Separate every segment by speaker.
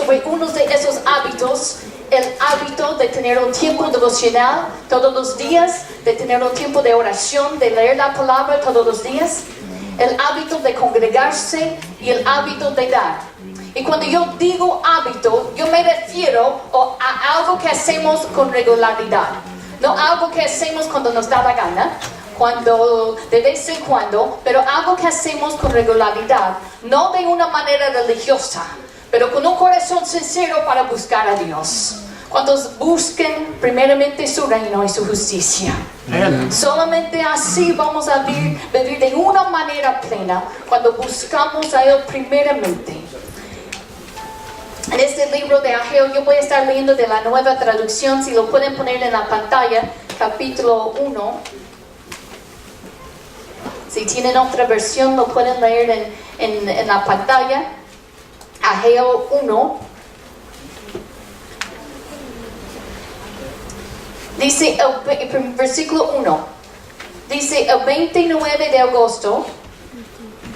Speaker 1: sobre uno de esos hábitos, el hábito de tener un tiempo devocional todos los días, de tener un tiempo de oración, de leer la palabra todos los días, el hábito de congregarse y el hábito de dar. Y cuando yo digo hábito, yo me refiero a algo que hacemos con regularidad, no algo que hacemos cuando nos da la gana, cuando de vez en cuando, pero algo que hacemos con regularidad, no de una manera religiosa, pero con un corazón sincero para buscar a Dios. Cuantos busquen primeramente su reino y su justicia. Solamente así vamos a vivir de una manera plena, cuando buscamos a Él primeramente. En este libro de Ageo, yo voy a estar leyendo de la Nueva Traducción, si lo pueden poner en la pantalla, capítulo 1. Si tienen otra versión, lo pueden leer en la pantalla. Ageo 1. Dice el versículo 1. Dice el 29 de agosto.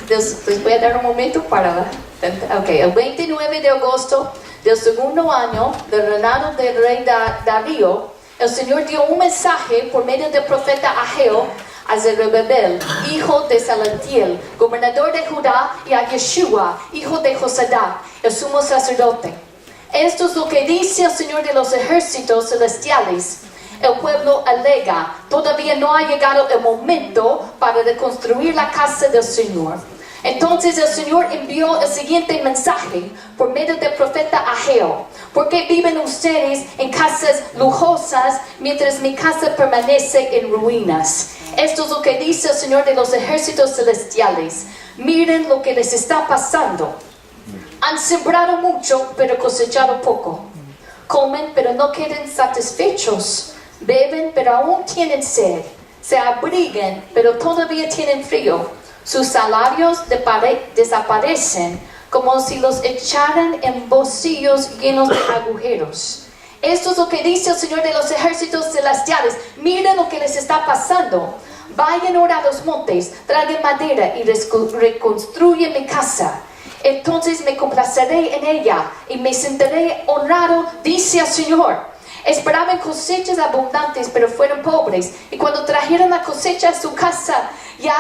Speaker 1: Les voy a dar un momento para... el 29 de agosto del segundo año del reinado del rey Darío, el Señor dio un mensaje por medio del profeta Ageo a Zorobabel, hijo de Salatiel, gobernador de Judá, y a Yeshua, hijo de Josadac, el sumo sacerdote. Esto es lo que dice el Señor de los ejércitos celestiales. El pueblo alega, todavía no ha llegado el momento para reconstruir la casa del Señor. Entonces el Señor envió el siguiente mensaje por medio del profeta Ageo. ¿Por qué viven ustedes en casas lujosas mientras mi casa permanece en ruinas? Esto es lo que dice el Señor de los ejércitos celestiales. Miren lo que les está pasando. Han sembrado mucho, pero cosechado poco. Comen, pero no quedan satisfechos. Beben, pero aún tienen sed. Se abrigan, pero todavía tienen frío. Sus salarios desaparecen como si los echaran en bolsillos llenos de agujeros. Esto es lo que dice el Señor de los ejércitos celestiales. Miren lo que les está pasando. Vayan ahora a los montes, traigan madera y reconstruyen mi casa. Entonces me complaceré en ella y me sentiré honrado, dice el Señor. Esperaban cosechas abundantes, pero fueron pobres. Y cuando trajeron la cosecha a su casa, ya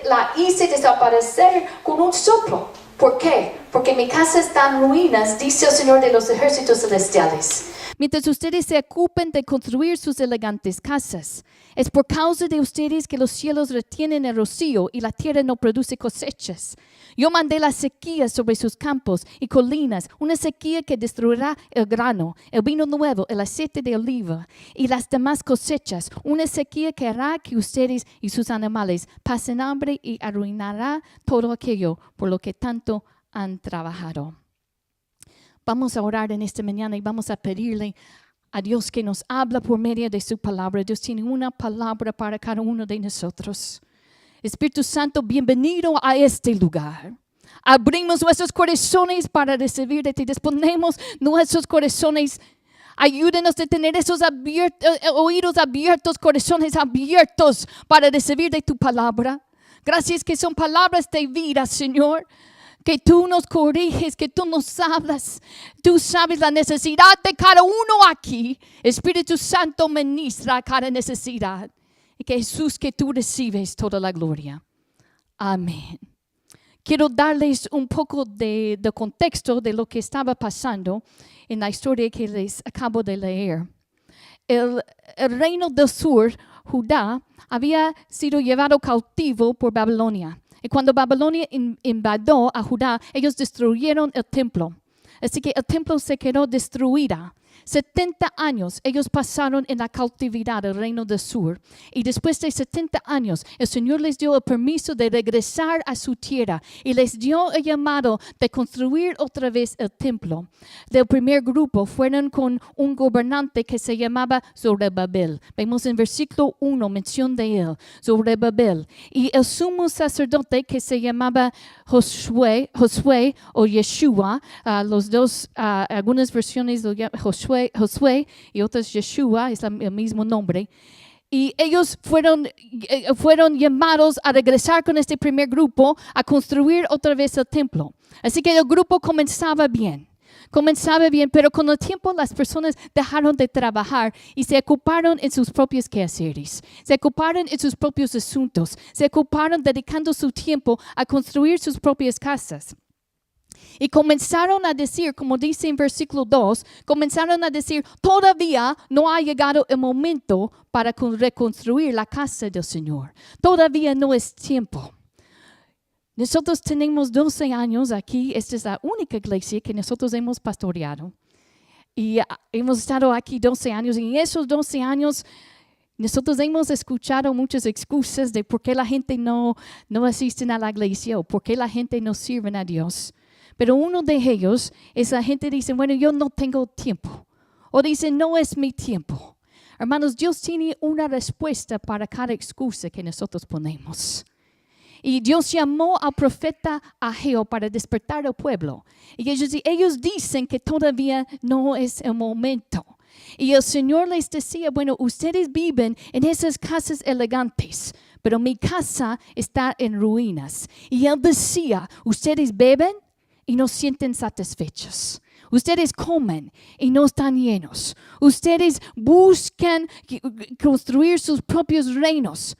Speaker 1: la hice desaparecer con un soplo. ¿Por qué? Porque mi casa está en ruinas, dice el Señor de los ejércitos celestiales.
Speaker 2: Mientras ustedes se ocupen de construir sus elegantes casas, es por causa de ustedes que los cielos retienen el rocío y la tierra no produce cosechas. Yo mandé la sequía sobre sus campos y colinas, una sequía que destruirá el grano, el vino nuevo, el aceite de oliva y las demás cosechas, una sequía que hará que ustedes y sus animales pasen hambre y arruinará todo aquello por lo que tanto han trabajado. Vamos a orar en esta mañana y vamos a pedirle a Dios que nos habla por medio de su palabra. Dios tiene una palabra para cada uno de nosotros. Espíritu Santo, bienvenido a este lugar. Abrimos nuestros corazones para recibir de ti. Disponemos nuestros corazones. Ayúdenos a tener esos oídos abiertos, corazones abiertos para recibir de tu palabra. Gracias que son palabras de vida, Señor. Que tú nos corriges, que tú nos hablas. Tú sabes la necesidad de cada uno aquí. Espíritu Santo, ministra cada necesidad. Y que Jesús, que tú recibes toda la gloria. Amén. Quiero darles un poco de contexto de lo que estaba pasando en la historia que les acabo de leer. El reino del sur, Judá, había sido llevado cautivo por Babilonia. Y cuando Babilonia invadió a Judá, ellos destruyeron el templo. Así que el templo se quedó destruido. 70 años ellos pasaron en la cautividad del reino del sur. Y después de 70 años, el Señor les dio el permiso de regresar a su tierra. Y les dio el llamado de construir otra vez el templo. Del primer grupo fueron con un gobernante que se llamaba Zorobabel. Vemos en versículo 1 mención de él, Zorobabel. Y el sumo sacerdote que se llamaba Josué o Yeshua. Los dos, algunas versiones lo llaman Josué y otras Yeshua, es el mismo nombre. Y ellos fueron llamados a regresar con este primer grupo a construir otra vez el templo. Así que el grupo comenzaba bien. Comenzaba bien, pero con el tiempo las personas dejaron de trabajar y se ocuparon en sus propios quehaceres. Se ocuparon en sus propios asuntos. Se ocuparon dedicando su tiempo a construir sus propias casas. Y comenzaron a decir, como dice en versículo 2, comenzaron a decir, todavía no ha llegado el momento para reconstruir la casa del Señor. Todavía no es tiempo. Nosotros tenemos 12 años aquí. Esta es la única iglesia que nosotros hemos pastoreado. Y hemos estado aquí 12 años. Y en esos 12 años nosotros hemos escuchado muchas excusas de por qué la gente no asiste a la iglesia o por qué la gente no sirve a Dios. Pero uno de ellos es la gente que dice, bueno, yo no tengo tiempo. O dice, no es mi tiempo. Hermanos, Dios tiene una respuesta para cada excusa que nosotros ponemos. Y Dios llamó al profeta Ageo para despertar al pueblo. Y ellos dicen que todavía no es el momento. Y el Señor les decía, bueno, ustedes viven en esas casas elegantes, pero mi casa está en ruinas. Y Él decía, ustedes beben y no sienten satisfechos. Ustedes comen y no están llenos. Ustedes buscan construir sus propios reinos,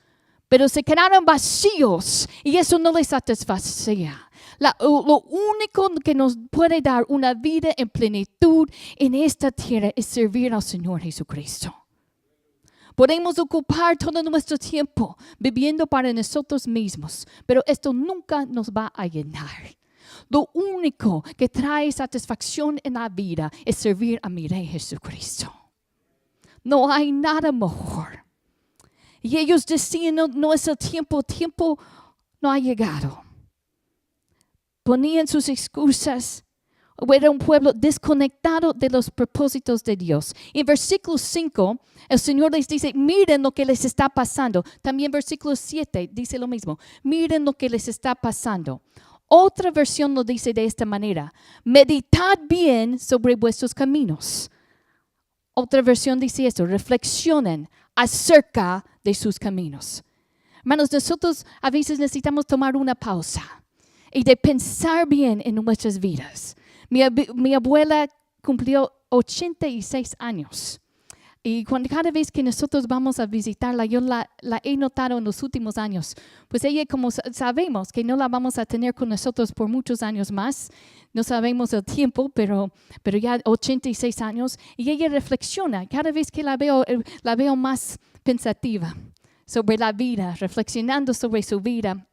Speaker 2: pero se quedaron vacíos y eso no les satisfacía. Lo único que nos puede dar una vida en plenitud en esta tierra es servir al Señor Jesucristo. Podemos ocupar todo nuestro tiempo viviendo para nosotros mismos, pero esto nunca nos va a llenar. Lo único que trae satisfacción en la vida es servir a mi Rey Jesucristo. No hay nada mejor. Y ellos decían, no es el tiempo no ha llegado. Ponían sus excusas. Era un pueblo desconectado de los propósitos de Dios. En versículo 5, el Señor les dice, miren lo que les está pasando. También versículo 7 dice lo mismo. Miren lo que les está pasando. Otra versión lo dice de esta manera. Meditad bien sobre vuestros caminos. Otra versión dice esto. Reflexionen acerca de sus caminos. Hermanos, nosotros a veces necesitamos tomar una pausa y de pensar bien en nuestras vidas. Mi abuela cumplió 86 años. Y cada vez que nosotros vamos a visitarla, yo la he notado en los últimos años. Pues ella, como sabemos que no la vamos a tener con nosotros por muchos años más, no sabemos el tiempo, pero ya 86 años. Y ella reflexiona. Cada vez que la veo más pensativa sobre la vida, reflexionando sobre su vida.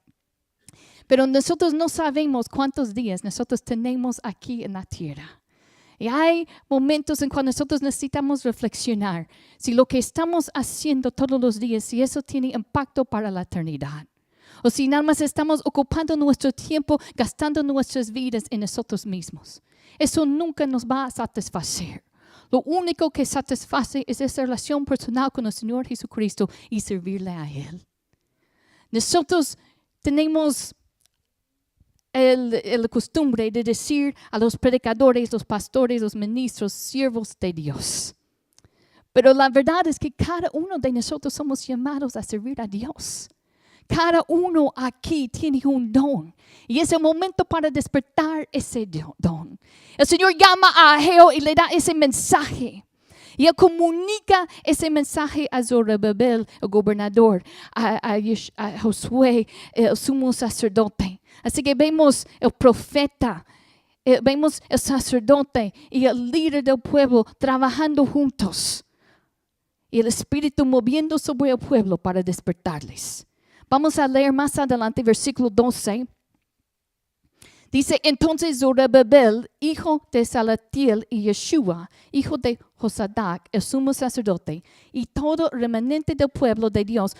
Speaker 2: Pero nosotros no sabemos cuántos días nosotros tenemos aquí en la tierra. Y hay momentos en cuando nosotros necesitamos reflexionar si lo que estamos haciendo todos los días, si eso tiene impacto para la eternidad. O si nada más estamos ocupando nuestro tiempo, gastando nuestras vidas en nosotros mismos. Eso nunca nos va a satisfacer. Lo único que satisface es esa relación personal con el Señor Jesucristo y servirle a Él. Nosotros tenemos la costumbre de decir a los predicadores, los pastores, los ministros, siervos de Dios. Pero la verdad es que cada uno de nosotros somos llamados a servir a Dios. Cada uno aquí tiene un don. Y es el momento para despertar ese don. El Señor llama a Ageo y le da ese mensaje. Y Él comunica ese mensaje a Zorobabel, el gobernador, a Josué, el sumo sacerdote. Así que vemos el profeta, vemos el sacerdote y el líder del pueblo trabajando juntos. Y el Espíritu moviendo sobre el pueblo para despertarles. Vamos a leer más adelante, versículo 12. Dice, entonces Zorobabel, hijo de Salatiel, y Yeshua, hijo de Josadac, el sumo sacerdote, y todo remanente del pueblo de Dios,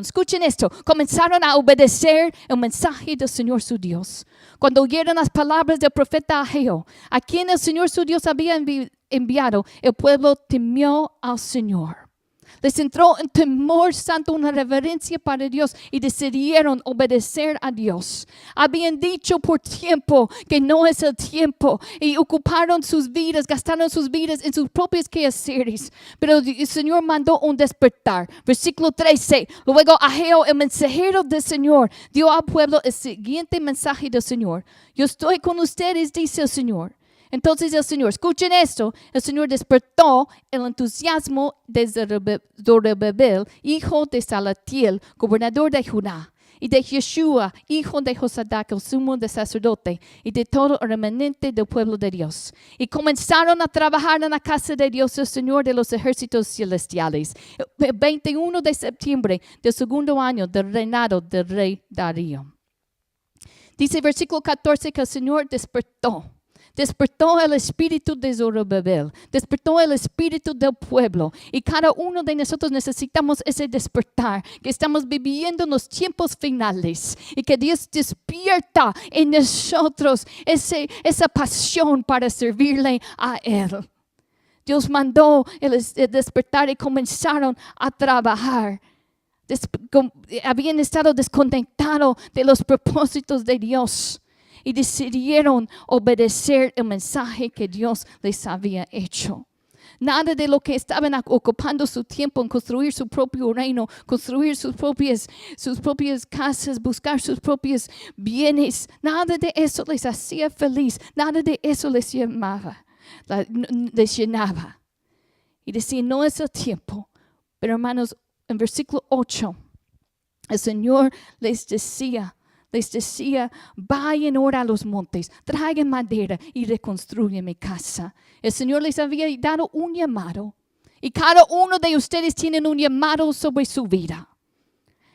Speaker 2: escuchen esto, comenzaron a obedecer el mensaje del Señor su Dios. Cuando oyeron las palabras del profeta Ageo, a quien el Señor su Dios había enviado, el pueblo temió al Señor. Les entró un temor santo, una reverencia para Dios y decidieron obedecer a Dios. Habían dicho por tiempo que no es el tiempo y ocuparon sus vidas, gastaron sus vidas en sus propios quehaceres. Pero el Señor mandó un despertar. Versículo 13. Luego Ageo, el mensajero del Señor, dio al pueblo el siguiente mensaje del Señor. Yo estoy con ustedes, dice el Señor. Entonces el Señor, escuchen esto, el Señor despertó el entusiasmo de Zorobabel, hijo de Salatiel, gobernador de Judá, y de Yeshua, hijo de Josadac, el sumo de sacerdote, y de todo el remanente del pueblo de Dios. Y comenzaron a trabajar en la casa de Dios, el Señor de los ejércitos celestiales. El 21 de septiembre del segundo año del reinado del rey Darío. Dice versículo 14 que el Señor despertó el espíritu de Zorobabel, despertó el espíritu del pueblo. Y cada uno de nosotros necesitamos ese despertar, que estamos viviendo en los tiempos finales. Y que Dios despierta en nosotros esa pasión para servirle a Él. Dios mandó el despertar y comenzaron a trabajar. Habían estado desconectados de los propósitos de Dios. Y decidieron obedecer el mensaje que Dios les había hecho. Nada de lo que estaban ocupando su tiempo en construir su propio reino, construir sus propias casas, buscar sus propios bienes. Nada de eso les hacía feliz. Nada de eso les llenaba. Y decían, no es el tiempo. Pero hermanos, en versículo 8, el Señor les decía, vayan ahora a los montes, traigan madera y reconstruyan mi casa. El Señor les había dado un llamado. Y cada uno de ustedes tiene un llamado sobre su vida.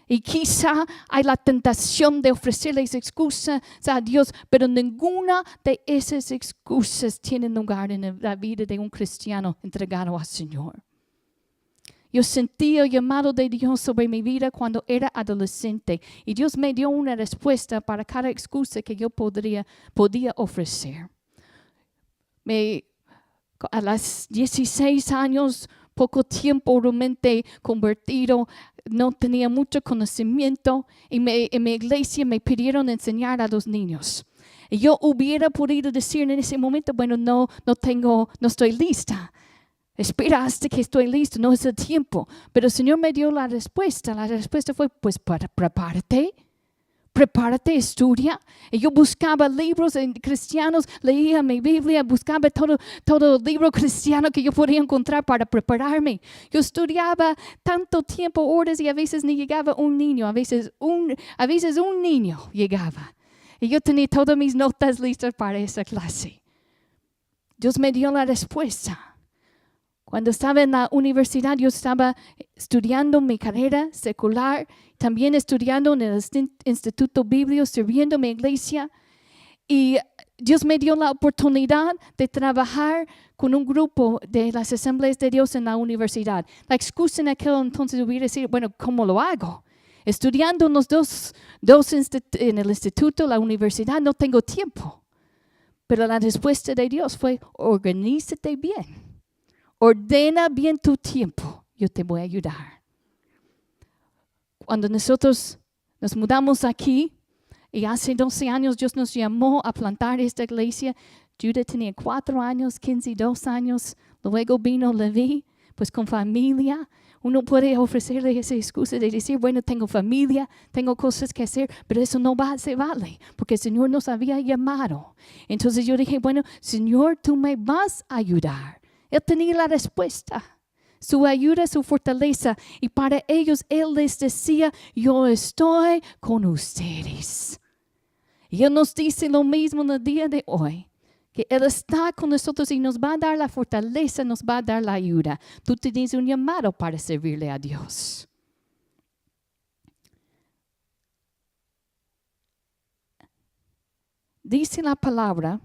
Speaker 2: Y quizá hay la tentación de ofrecerles excusas a Dios, pero ninguna de esas excusas tiene lugar en la vida de un cristiano entregado al Señor. Yo sentí el llamado de Dios sobre mi vida cuando era adolescente. Y Dios me dio una respuesta para cada excusa que yo podía ofrecer. A los 16 años, poco tiempo realmente convertido, no tenía mucho conocimiento. Y en mi iglesia me pidieron enseñar a los niños. Y yo hubiera podido decir en ese momento, bueno, no estoy lista. Espera hasta que estoy listo, no es el tiempo. Pero el Señor me dio la respuesta. La respuesta fue, pues prepárate, estudia. Y yo buscaba libros cristianos, leía mi Biblia, buscaba todo el libro cristiano que yo podía encontrar para prepararme. Yo estudiaba tanto tiempo, horas, y a veces ni llegaba un niño, a veces un niño llegaba. Y yo tenía todas mis notas listas para esa clase. Dios me dio la respuesta. Cuando estaba en la universidad, yo estaba estudiando mi carrera secular, también estudiando en el Instituto Bíblico, sirviendo en mi iglesia. Y Dios me dio la oportunidad de trabajar con un grupo de las Asambleas de Dios en la universidad. La excusa en aquel entonces hubiera decir, bueno, ¿cómo lo hago? Estudiando en los dos en el instituto, la universidad, no tengo tiempo. Pero la respuesta de Dios fue, organízate bien. Ordena bien tu tiempo, yo te voy a ayudar. Cuando nosotros nos mudamos aquí, y hace 12 años Dios nos llamó a plantar esta iglesia, Judah tenía 4 años, 15 y 2 años, luego vino Levi, pues con familia. Uno puede ofrecerle esa excusa de decir, bueno, tengo familia, tengo cosas que hacer, pero eso no se vale, porque el Señor nos había llamado. Entonces yo dije, bueno, Señor, tú me vas a ayudar. Él tenía la respuesta, su ayuda, su fortaleza. Y para ellos, Él les decía, yo estoy con ustedes. Y Él nos dice lo mismo en el día de hoy, que Él está con nosotros y nos va a dar la fortaleza, nos va a dar la ayuda. Tú tienes un llamado para servirle a Dios. Dice la palabra,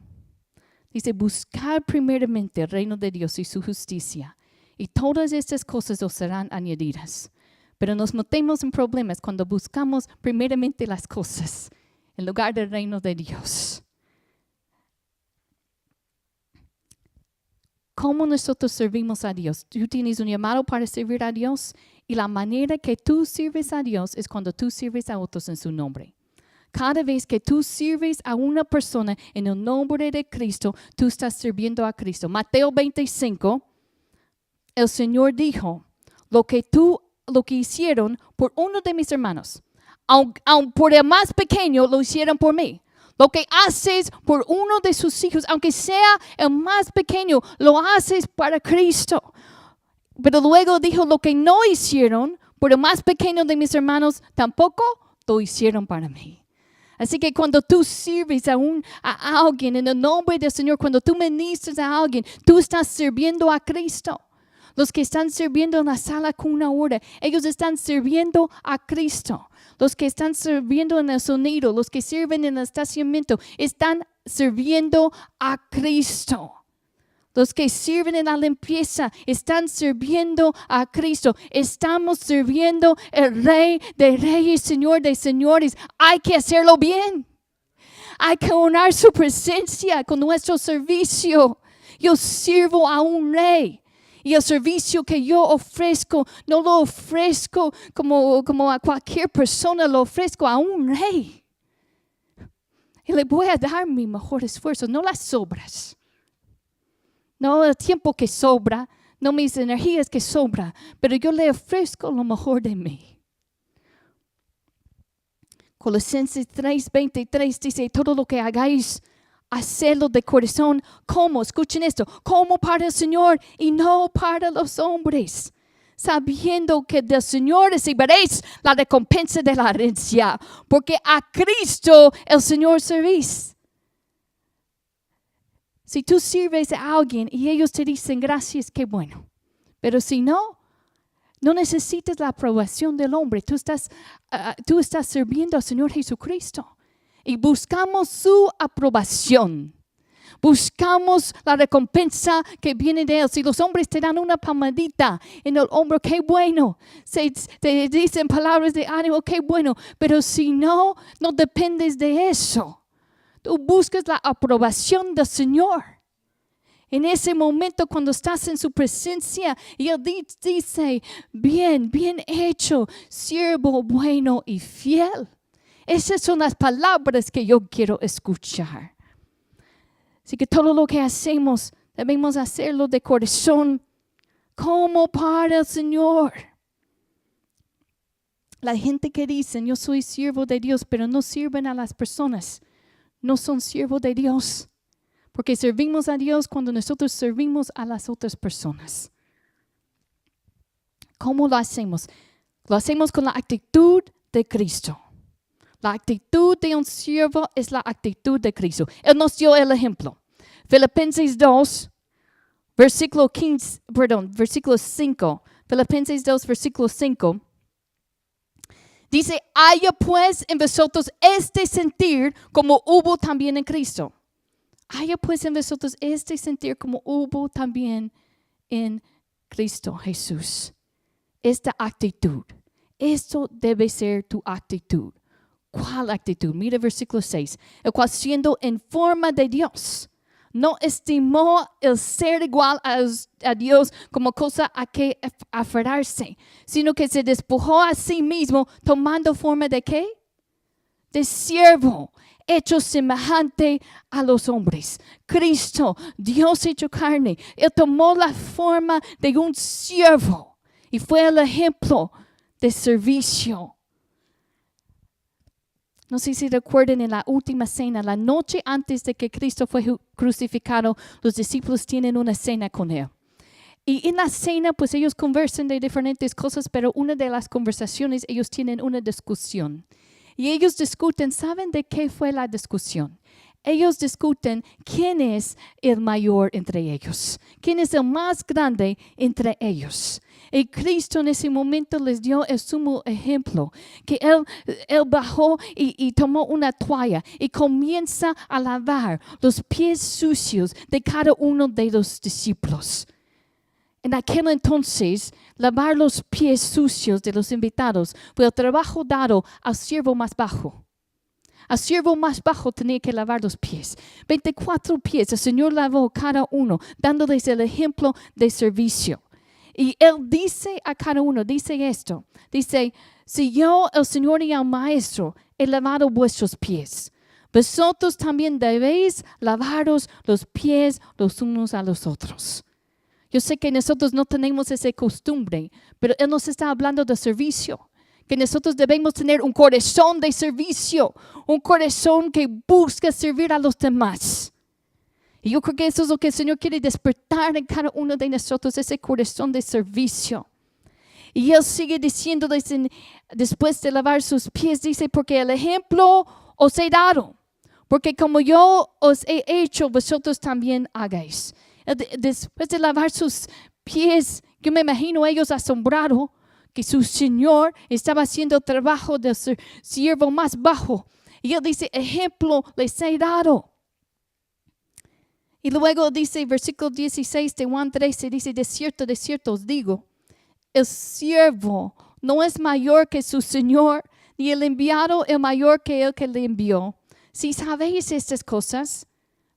Speaker 2: dice, buscar primeramente el reino de Dios y su justicia, y todas estas cosas os serán añadidas. Pero nos metemos en problemas cuando buscamos primeramente las cosas en lugar del reino de Dios. ¿Cómo nosotros servimos a Dios? Tú tienes un llamado para servir a Dios, y la manera que tú sirves a Dios es cuando tú sirves a otros en su nombre. Cada vez que tú sirves a una persona en el nombre de Cristo, tú estás sirviendo a Cristo. Mateo 25, el Señor dijo, lo que hicieron por uno de mis hermanos, aun por el más pequeño, lo hicieron por mí. Lo que haces por uno de sus hijos, aunque sea el más pequeño, lo haces para Cristo. Pero luego dijo, lo que no hicieron por el más pequeño de mis hermanos, tampoco lo hicieron para mí. Así que cuando tú sirves a alguien en el nombre del Señor, cuando tú ministras a alguien, tú estás sirviendo a Cristo. Los que están sirviendo en la sala con una hora, ellos están sirviendo a Cristo. Los que están sirviendo en el sonido, los que sirven en el estacionamiento, están sirviendo a Cristo. Los que sirven en la limpieza están sirviendo a Cristo. Estamos sirviendo al Rey de Reyes, Señor de Señores. Hay que hacerlo bien. Hay que honrar su presencia con nuestro servicio. Yo sirvo a un Rey. Y el servicio que yo ofrezco, no lo ofrezco como a cualquier persona, lo ofrezco a un Rey. Y le voy a dar mi mejor esfuerzo, no las sobras. No el tiempo que sobra, no mis energías que sobra, pero yo le ofrezco lo mejor de mí. Colosenses 3:23 dice, todo lo que hagáis, hacedlo de corazón. ¿Cómo? Escuchen esto. Como para el Señor y no para los hombres. Sabiendo que del Señor recibiréis la recompensa de la herencia. Porque a Cristo el Señor servís. Si tú sirves a alguien y ellos te dicen gracias, qué bueno. Pero si no necesitas la aprobación del hombre. Tú estás sirviendo al Señor Jesucristo. Y buscamos su aprobación. Buscamos la recompensa que viene de Él. Si los hombres te dan una palmadita en el hombro, qué bueno. Te dicen palabras de ánimo, qué bueno. Pero si no dependes de eso. Tú buscas la aprobación del Señor. En ese momento cuando estás en su presencia y Él dice, bien hecho, siervo bueno y fiel. Esas son las palabras que yo quiero escuchar. Así que todo lo que hacemos, debemos hacerlo de corazón, como para el Señor. La gente que dice, yo soy siervo de Dios, pero no sirven a las personas, no son siervos de Dios. Porque servimos a Dios cuando nosotros servimos a las otras personas. ¿Cómo lo hacemos? Lo hacemos con la actitud de Cristo. La actitud de un siervo es la actitud de Cristo. Él nos dio el ejemplo. Filipenses 2, versículo 5. Filipenses 2, versículo 5. Dice, haya pues en vosotros este sentir como hubo también en Cristo. Haya pues en vosotros este sentir como hubo también en Cristo Jesús. Esta actitud. Esto debe ser tu actitud. ¿Cuál actitud? Mira el versículo 6. El cual siendo en forma de Dios, no estimó el ser igual a Dios como cosa a que aferrarse, sino que se despojó a sí mismo tomando forma de ¿qué? De siervo, hecho semejante a los hombres. Cristo, Dios hecho carne, Él tomó la forma de un siervo y fue el ejemplo de servicio. No sé si recuerdan en la última cena, la noche antes de que Cristo fue crucificado, los discípulos tienen una cena con Él. Y en la cena, pues ellos conversan de diferentes cosas, pero una de las conversaciones, ellos tienen una discusión. Y ellos discuten, ¿saben de qué fue la discusión? Ellos discuten quién es el mayor entre ellos, quién es el más grande entre ellos. Y Cristo en ese momento les dio el sumo ejemplo, que Él bajó y tomó una toalla y comienza a lavar los pies sucios de cada uno de los discípulos. En aquel entonces, lavar los pies sucios de los invitados fue el trabajo dado al siervo más bajo. Al siervo más bajo tenía que lavar los pies. 24 pies el Señor lavó cada uno, dándoles el ejemplo de servicio. Y Él dice a cada uno, dice esto, dice, si yo, el Señor y el Maestro, he lavado vuestros pies, vosotros también debéis lavaros los pies los unos a los otros. Yo sé que nosotros no tenemos esa costumbre, pero Él nos está hablando de servicio. que nosotros debemos tener un corazón de servicio, un corazón que busca servir a los demás. Y yo creo que eso es lo que el Señor quiere despertar en cada uno de nosotros, ese corazón de servicio. Y Él sigue diciendo después de lavar sus pies, dice, porque el ejemplo os he dado, porque como yo os he hecho, vosotros también hagáis. Después de lavar sus pies, yo me imagino ellos asombrados que su Señor estaba haciendo el trabajo del siervo más bajo. Y Él dice, ejemplo les he dado. Y luego dice, versículo 16 de Juan 13, dice, de cierto os digo, el siervo no es mayor que su Señor, ni el enviado es mayor que el que le envió. Si sabéis estas cosas,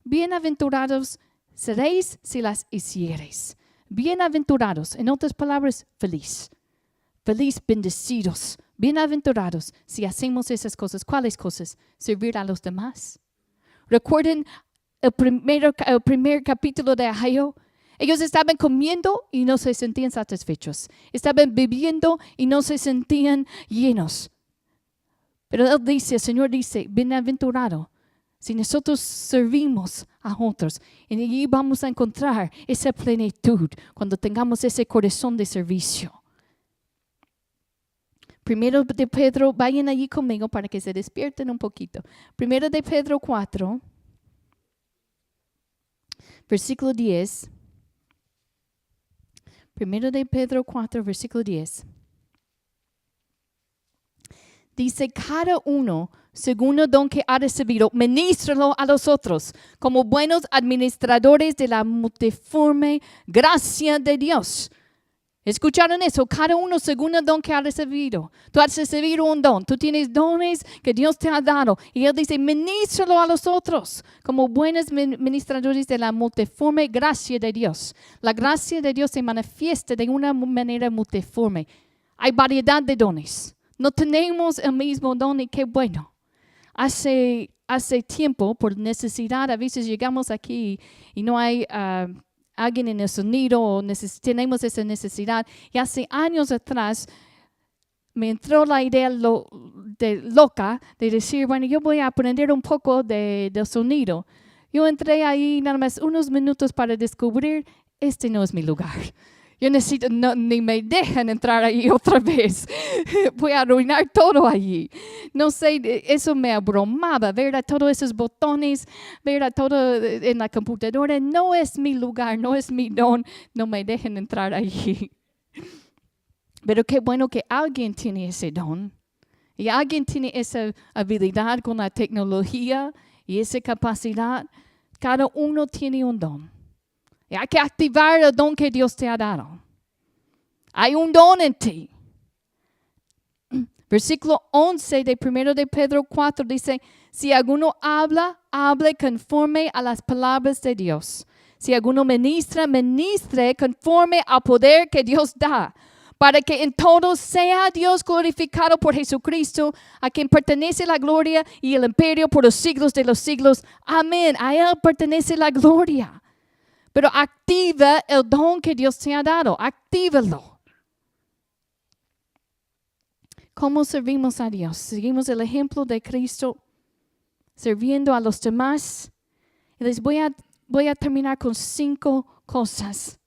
Speaker 2: bienaventurados seréis si las hiciereis. Bienaventurados, en otras palabras, feliz. Feliz, bendecidos, bienaventurados si hacemos esas cosas. ¿Cuáles cosas? Servir a los demás. Recuerden el primer capítulo de Ageo. Ellos estaban comiendo y no se sentían satisfechos. Estaban bebiendo y no se sentían llenos. Pero Él dice, el Señor dice, bienaventurado si nosotros servimos a otros. Y allí vamos a encontrar esa plenitud cuando tengamos ese corazón de servicio. Primero de Pedro, vayan allí conmigo para que se despierten un poquito. Primero de Pedro 4, versículo 10. Primero de Pedro 4, versículo 10. Dice, cada uno, según el don que ha recibido, ministralo a los otros, como buenos administradores de la multiforme gracia de Dios. ¿Escucharon eso? Cada uno según el don que ha recibido. Tú has recibido un don. Tú tienes dones que Dios te ha dado. Y Él dice, ministralo a los otros, como buenos ministradores de la multiforme gracia de Dios. La gracia de Dios se manifiesta de una manera multiforme. Hay variedad de dones. No tenemos el mismo don y qué bueno. Hace tiempo, por necesidad, a veces llegamos aquí y no hay alguien en el sonido o tenemos esa necesidad. Y hace años atrás me entró la idea loca de decir, bueno, yo voy a aprender un poco del sonido. Yo entré ahí nada más unos minutos para descubrir, este no es mi lugar. Yo necesito, ni me dejan entrar ahí otra vez. Voy a arruinar todo allí. No sé, eso me abrumaba, ver a todos esos botones, ver a todo en la computadora. No es mi lugar, no es mi don. No me dejen entrar allí. Pero qué bueno que alguien tiene ese don. Y alguien tiene esa habilidad con la tecnología y esa capacidad. Cada uno tiene un don. Y hay que activar el don que Dios te ha dado. Hay un don en ti. Versículo 11 de 1 de Pedro 4 dice, si alguno habla, hable conforme a las palabras de Dios. Si alguno ministra, ministre conforme al poder que Dios da, para que en todo sea Dios glorificado por Jesucristo, a quien pertenece la gloria y el imperio por los siglos de los siglos. Amén. A Él pertenece la gloria. Pero activa el don que Dios te ha dado. Actívalo. ¿Cómo servimos a Dios? Seguimos el ejemplo de Cristo sirviendo a los demás. Y les voy a terminar con 5 cosas.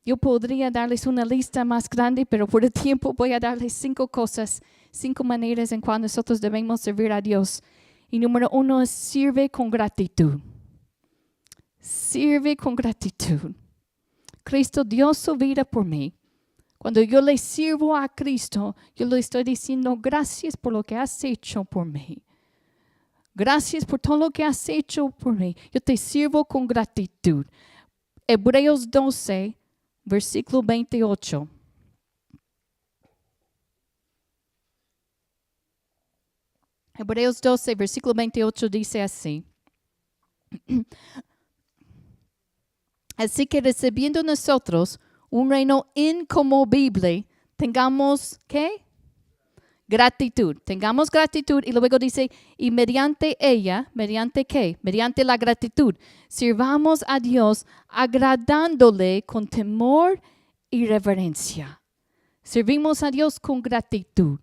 Speaker 2: Yo podría darles una lista más grande, pero por el tiempo voy a darles 5 cosas, 5 maneras en cuales nosotros debemos servir a Dios. Y número 1 es sirve con gratitud. Sirve con gratitud. Cristo dio su vida por mí. Cuando yo le sirvo a Cristo, yo le estoy diciendo gracias por lo que has hecho por mí. Gracias por todo lo que has hecho por mí. Yo te sirvo con gratitud. Hebreos 12, versículo 28. Hebreos 12, versículo 28 dice así. Así que recibiendo nosotros un reino inconmovible, tengamos, ¿qué? Gratitud. Tengamos gratitud. Y luego dice, y mediante ella, ¿mediante qué? Mediante la gratitud, sirvamos a Dios agradándole con temor y reverencia. Servimos a Dios con gratitud.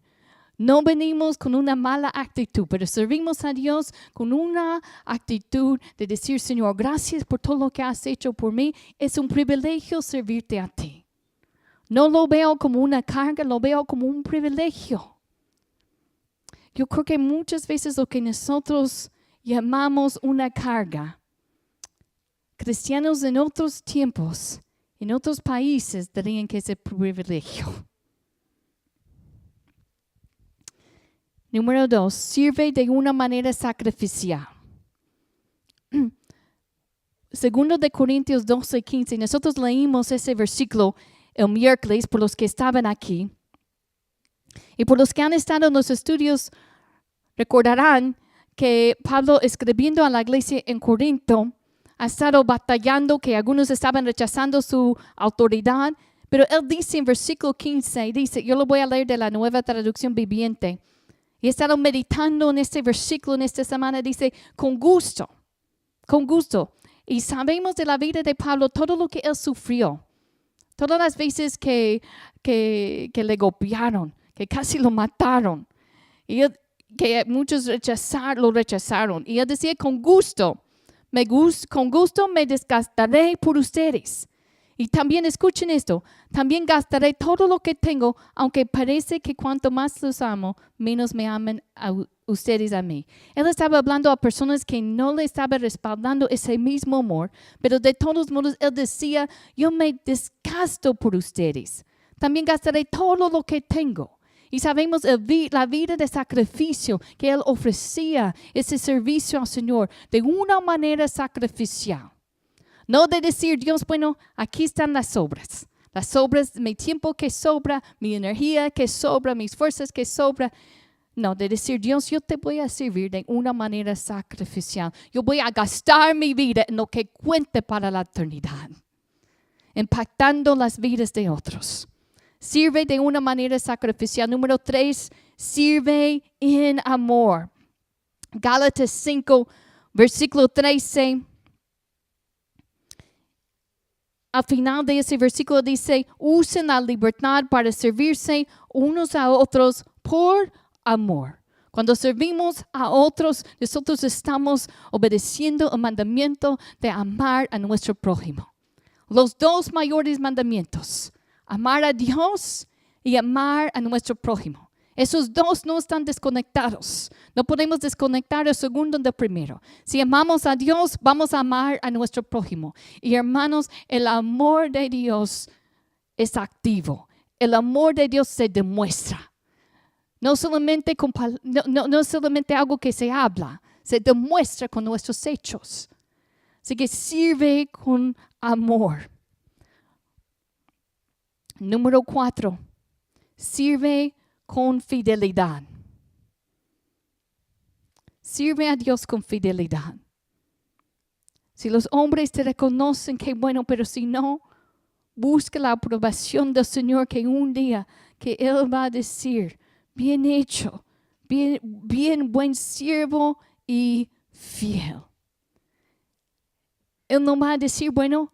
Speaker 2: No venimos con una mala actitud, pero servimos a Dios con una actitud de decir, Señor, gracias por todo lo que has hecho por mí. Es un privilegio servirte a ti. No lo veo como una carga, lo veo como un privilegio. Yo creo que muchas veces lo que nosotros llamamos una carga, cristianos en otros tiempos, en otros países, dirían que es el privilegio. Número 2, sirve de una manera sacrificial. Segundo de Corintios 12:15, nosotros leímos ese versículo el miércoles por los que estaban aquí. Y por los que han estado en los estudios, recordarán que Pablo, escribiendo a la iglesia en Corinto, ha estado batallando, que algunos estaban rechazando su autoridad. Pero él dice en versículo 15, dice, yo lo voy a leer de la Nueva Traducción Viviente. Y he estado meditando en este versículo en esta semana. Dice, con gusto. Y sabemos de la vida de Pablo todo lo que él sufrió. Todas las veces que le golpearon, que casi lo mataron. Y que muchos lo rechazaron. Y él decía, con gusto me desgastaré por ustedes. Y también escuchen esto, también gastaré todo lo que tengo, aunque parece que cuanto más los amo, menos me aman a ustedes a mí. Él estaba hablando a personas que no le estaban respaldando ese mismo amor, pero de todos modos él decía, yo me desgasto por ustedes. También gastaré todo lo que tengo. Y sabemos la vida de sacrificio que él ofrecía, ese servicio al Señor, de una manera sacrificial. No de decir, Dios, bueno, aquí están las obras, mi tiempo que sobra, mi energía que sobra, mis fuerzas que sobra. No, de decir, Dios, yo te voy a servir de una manera sacrificial. Yo voy a gastar mi vida en lo que cuente para la eternidad, impactando las vidas de otros. Sirve de una manera sacrificial. Número 3, sirve en amor. Gálatas 5, versículo 13. Al final de ese versículo dice, usen la libertad para servirse unos a otros por amor. Cuando servimos a otros, nosotros estamos obedeciendo el mandamiento de amar a nuestro prójimo. Los dos mayores mandamientos, amar a Dios y amar a nuestro prójimo. Esos dos no están desconectados. No podemos desconectar el segundo del primero. Si amamos a Dios, vamos a amar a nuestro prójimo. Y hermanos, el amor de Dios es activo. El amor de Dios se demuestra. No solamente algo que se habla, se demuestra con nuestros hechos. Así que sirve con amor. Número 4, sirve con fidelidad. Sirve a Dios con fidelidad. Si los hombres te reconocen, qué bueno, pero si no, busca la aprobación del Señor, que un día que Él va a decir, bien hecho, bien buen siervo y fiel. Él no va a decir, bueno,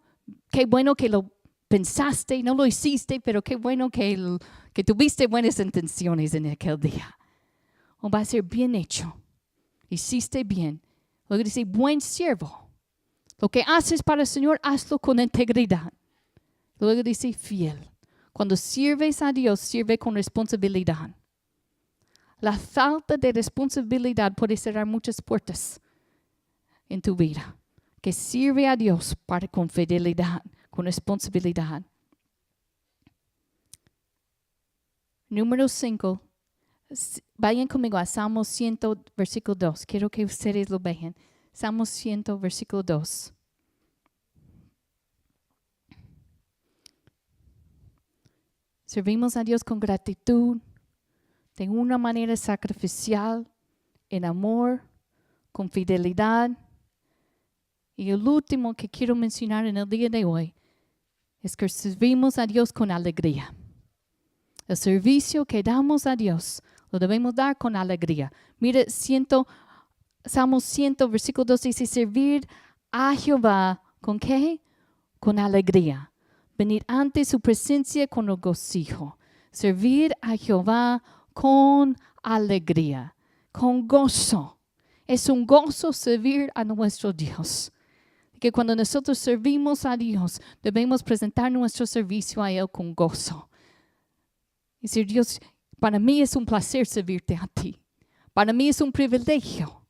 Speaker 2: qué bueno que lo pensaste, no lo hiciste, pero qué bueno que tuviste buenas intenciones en aquel día. O va a ser bien hecho. Hiciste bien. Luego dice, buen siervo. Lo que haces para el Señor, hazlo con integridad. Luego dice, fiel. Cuando sirves a Dios, sirve con responsabilidad. La falta de responsabilidad puede cerrar muchas puertas en tu vida. Que sirve a Dios con fidelidad, con responsabilidad. Número 5. Vayan conmigo a Salmos 100, versículo 2. Quiero que ustedes lo vean. Salmos 100, versículo 2. Servimos a Dios con gratitud, de una manera sacrificial, en amor, con fidelidad. Y el último que quiero mencionar en el día de hoy es que servimos a Dios con alegría. El servicio que damos a Dios lo debemos dar con alegría. Mire, Salmos 100, versículo 2 dice, servir a Jehová, ¿con qué? Con alegría. Venir ante su presencia con regocijo. Servir a Jehová con alegría, con gozo. Es un gozo servir a nuestro Dios. Que cuando nosotros servimos a Dios, debemos presentar nuestro servicio a Él con gozo. Y decir, Dios, para mí es un placer servirte a ti. Para mí es un privilegio.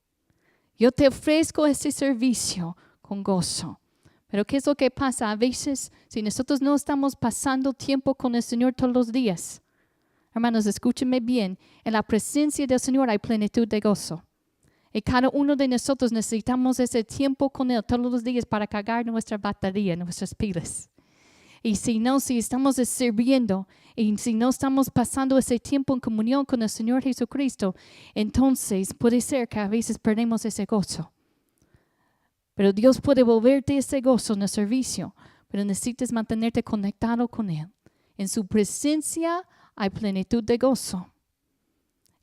Speaker 2: Yo te ofrezco este servicio con gozo. Pero ¿qué es lo que pasa? A veces, si nosotros no estamos pasando tiempo con el Señor todos los días, hermanos, escúchenme bien, en la presencia del Señor hay plenitud de gozo. Y cada uno de nosotros necesitamos ese tiempo con Él todos los días para cargar nuestra batería, nuestras pilas. Y si no, si estamos sirviendo y si no estamos pasando ese tiempo en comunión con el Señor Jesucristo, entonces puede ser que a veces perdemos ese gozo. Pero Dios puede volverte ese gozo en el servicio, pero necesitas mantenerte conectado con Él. En su presencia hay plenitud de gozo.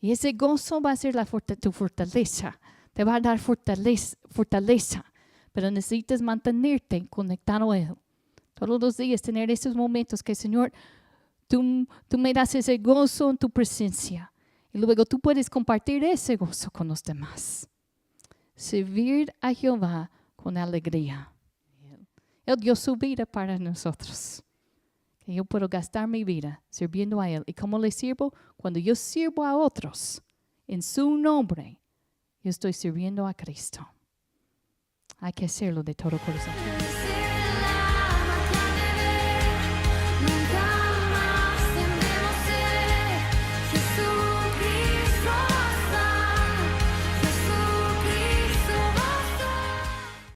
Speaker 2: Y ese gozo va a ser tu fortaleza. Te va a dar fortaleza. Pero necesitas mantenerte conectado a Él. Todos los días tener esos momentos que, Señor, tú me das ese gozo en tu presencia. Y luego tú puedes compartir ese gozo con los demás. Servir a Jehová con alegría. Él dio su vida para nosotros. Que yo puedo gastar mi vida sirviendo a Él. ¿Y cómo le sirvo? Cuando yo sirvo a otros en su nombre, yo estoy sirviendo a Cristo. Hay que hacerlo de todo corazón.